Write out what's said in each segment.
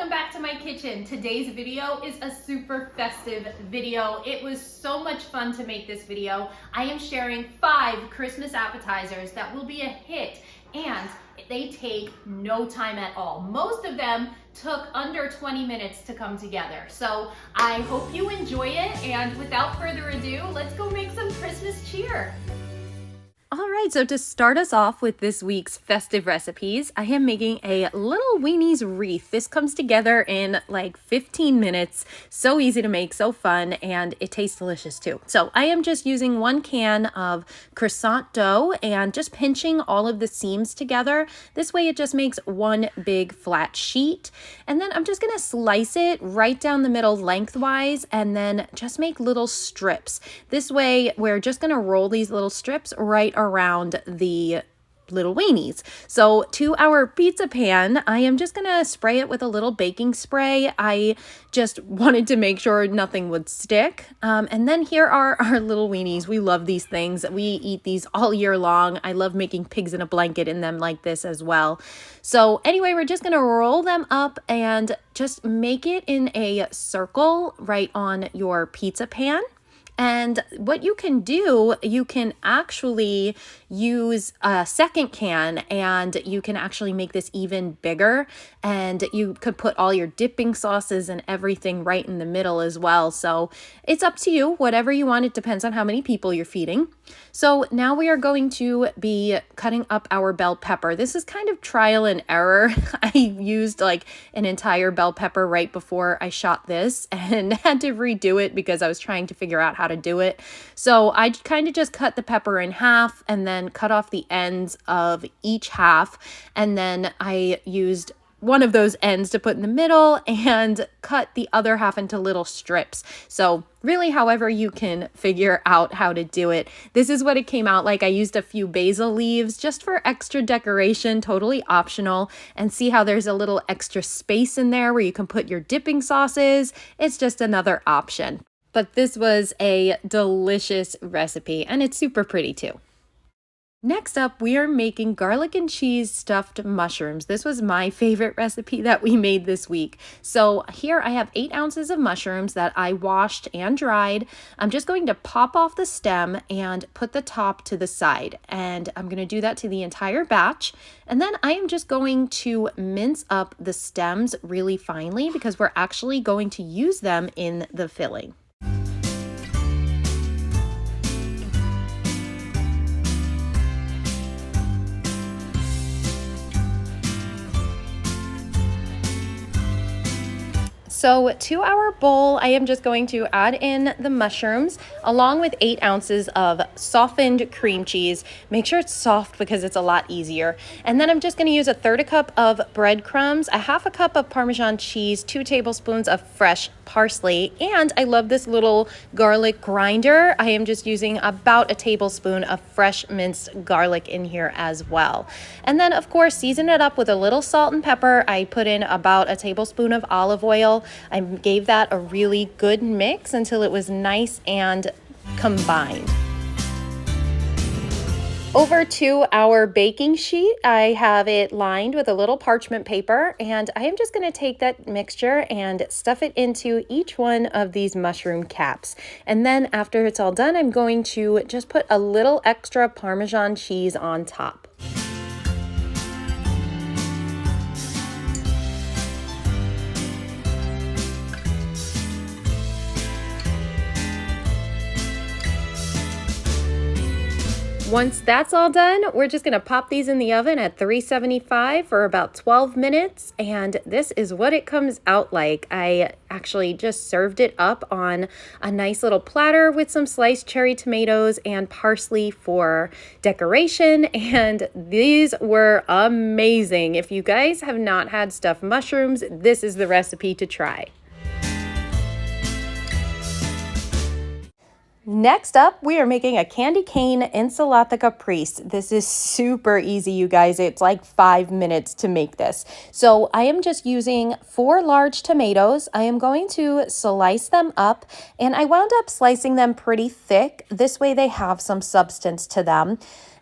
welcome back to my kitchen. Today's video is a super festive video. It was so much fun to make this video. I am sharing 5 Christmas appetizers that will be a hit, and they take no time at all. Most of them took under 20 minutes to come together. So I hope you enjoy it, and without further ado, let's go make some Christmas cheer. All right, so to start us off with this week's festive recipes, I am making a Lil Weenies Wreath. This comes together in like 15 minutes. So easy to make, so fun, and it tastes delicious too. So I am just using 1 can of croissant dough and just pinching all of the seams together. This way it just makes one big flat sheet. And then I'm just gonna slice it right down the middle lengthwise and then just make little strips. This way we're just gonna roll these little strips right around the little weenies. So to our pizza pan, I am just gonna spray it with a little baking spray. I just wanted to make sure nothing would stick. And then here are our little weenies. We love these things. We eat these all year long. I love making pigs in a blanket in them like this as well. So anyway, we're just gonna roll them up and just make it in a circle right on your pizza pan. And what you can do, you can actually use a second can and you can actually make this even bigger, and you could put all your dipping sauces and everything right in the middle as well. So it's up to you, whatever you want. It depends on how many people you're feeding. So now we are going to be cutting up our bell pepper. This is kind of trial and error. I used like an entire bell pepper right before I shot this and had to redo it because I was trying to figure out how to do it. So I kind of just cut the pepper in half and then cut off the ends of each half. And then I used one of those ends to put in the middle and cut the other half into little strips. So really, however you can figure out how to do it. This is what it came out like. I used a few basil leaves just for extra decoration, totally optional. And see how there's a little extra space in there where you can put your dipping sauces. It's just another option. But this was a delicious recipe, and it's super pretty too. Next up, we are making garlic and cheese stuffed mushrooms. This was my favorite recipe that we made this week. So here I have 8 ounces of mushrooms that I washed and dried. I'm just going to pop off the stem and put the top to the side. And I'm going to do that to the entire batch. And then I am just going to mince up the stems really finely because we're actually going to use them in the filling. So to our bowl, I am just going to add in the mushrooms along with 8 ounces of softened cream cheese. Make sure it's soft because it's a lot easier. And then I'm just going to use a 1/3 cup of breadcrumbs, a 1/2 cup of Parmesan cheese, 2 tablespoons of fresh parsley, and I love this little garlic grinder. I am just using about a tablespoon of fresh minced garlic in here as well. And then of course, season it up with a little salt and pepper. I put in about a tablespoon of olive oil. I gave that a really good mix until it was nice and combined. Over to our baking sheet, I have it lined with a little parchment paper, and I am just going to take that mixture and stuff it into each one of these mushroom caps. And then after it's all done, I'm going to just put a little extra Parmesan cheese on top. Once that's all done, we're just gonna pop these in the oven at 375 for about 12 minutes, and this is what it comes out like. I actually just served it up on a nice little platter with some sliced cherry tomatoes and parsley for decoration, and these were amazing. If you guys have not had stuffed mushrooms, this is the recipe to try. Next up, we are making a candy cane ensalada caprese. This is super easy, you guys. It's like 5 minutes to make this. So I am just using 4 large tomatoes. I am going to slice them up, and I wound up slicing them pretty thick. This way they have some substance to them.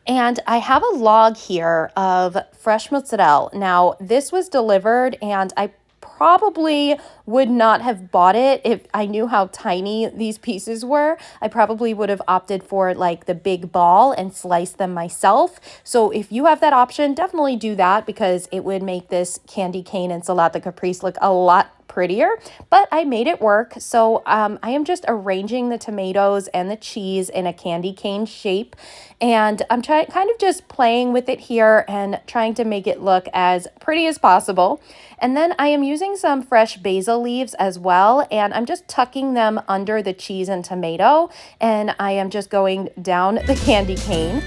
And I have a log here of fresh mozzarella. Now, this was delivered, and I probably would not have bought it if I knew how tiny these pieces were. I probably would have opted for like the big ball and sliced them myself. So if you have that option, definitely do that because it would make this candy cane ensalada caprese look a lot prettier, but I made it work. So I am just arranging the tomatoes and the cheese in a candy cane shape, and I'm kind of just playing with it here and trying to make it look as pretty as possible. And then I am using some fresh basil leaves as well, and I'm just tucking them under the cheese and tomato, and I am just going down the candy cane.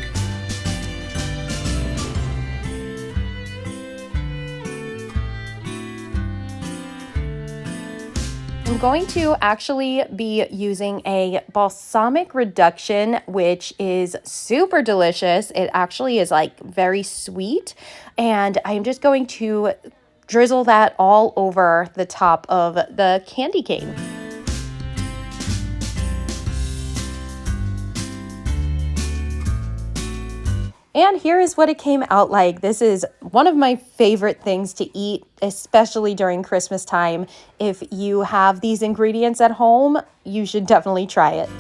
I'm going to actually be using a balsamic reduction, which is super delicious. It actually is like very sweet, and I'm just going to drizzle that all over the top of the candy cane. And here is what it came out like. This is one of my favorite things to eat, especially during Christmas time. If you have these ingredients at home, you should definitely try it.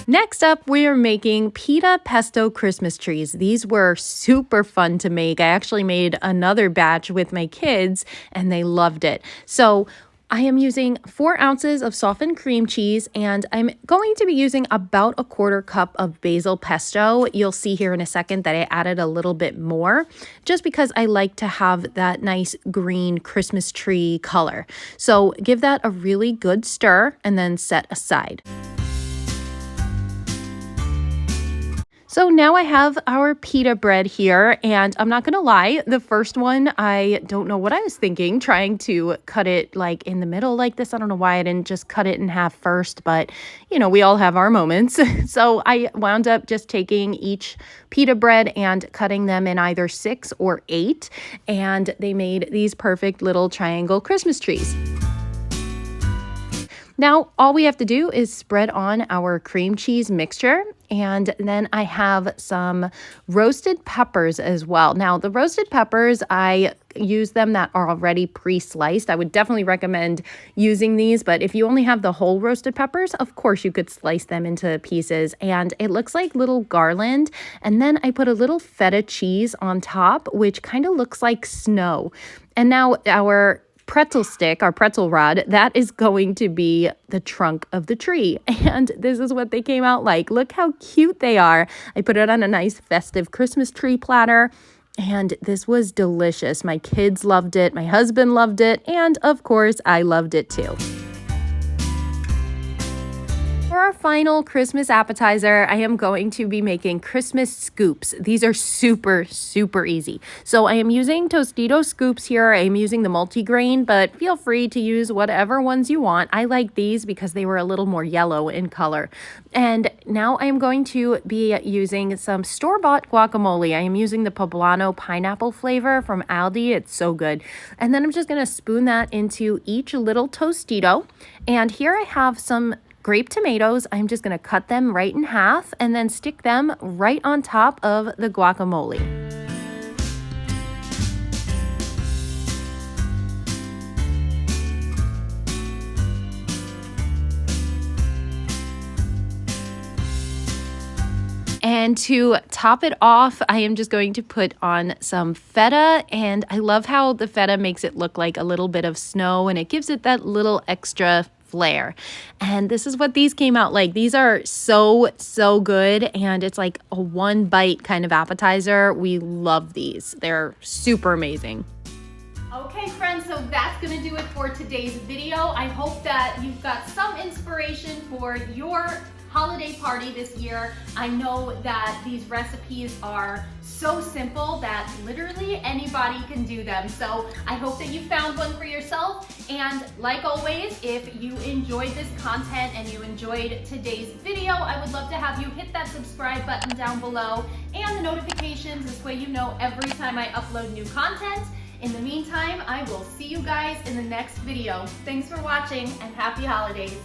Next up, we are making Pita Pesto Christmas trees. These were super fun to make. I actually made another batch with my kids and they loved it. So I am using 4 ounces of softened cream cheese, and I'm going to be using about a 1/4 cup of basil pesto. You'll see here in a second that I added a little bit more just because I like to have that nice green Christmas tree color. So give that a really good stir and then set aside. So now I have our pita bread here, and I'm not gonna lie, the first one, I don't know what I was thinking, trying to cut it like in the middle like this. I don't know why I didn't just cut it in half first, but you know, we all have our moments. So I wound up just taking each pita bread and cutting them in either 6 or 8, and they made these perfect little triangle Christmas trees. Now, all we have to do is spread on our cream cheese mixture, and then I have some roasted peppers as well. Now, the roasted peppers, I use them that are already pre-sliced. I would definitely recommend using these, but if you only have the whole roasted peppers, of course you could slice them into pieces, and it looks like little garland. And then I put a little feta cheese on top, which kind of looks like snow. And now our pretzel stick, our pretzel rod, that is going to be the trunk of the tree. And this is what they came out like. Look how cute they are. I put it on a nice festive Christmas tree platter, and this was delicious. My kids loved it, my husband loved it, and of course, I loved it too. For our final Christmas appetizer, I am going to be making Christmas scoops. These are super, super easy. So I am using Tostito scoops here. I am using the multigrain, but feel free to use whatever ones you want. I like these because they were a little more yellow in color. And now I am going to be using some store-bought guacamole. I am using the poblano pineapple flavor from Aldi. It's so good. And then I'm just going to spoon that into each little Tostito. And here I have some grape tomatoes. I'm just going to cut them right in half and then stick them right on top of the guacamole. And to top it off, I am just going to put on some feta, and I love how the feta makes it look like a little bit of snow, and it gives it that little extra flair. And this is what these came out like. These are so good, and it's like a 1-bite kind of appetizer. We love these. They're super amazing. Okay friends, so that's gonna do it for today's video. I hope that you've got some inspiration for your holiday party this year. I know that these recipes are so simple that literally anybody can do them. So I hope that you found one for yourself. And like always, if you enjoyed this content and you enjoyed today's video, I would love to have you hit that subscribe button down below and the notifications. This way you know every time I upload new content. In the meantime, I will see you guys in the next video. Thanks for watching and happy holidays.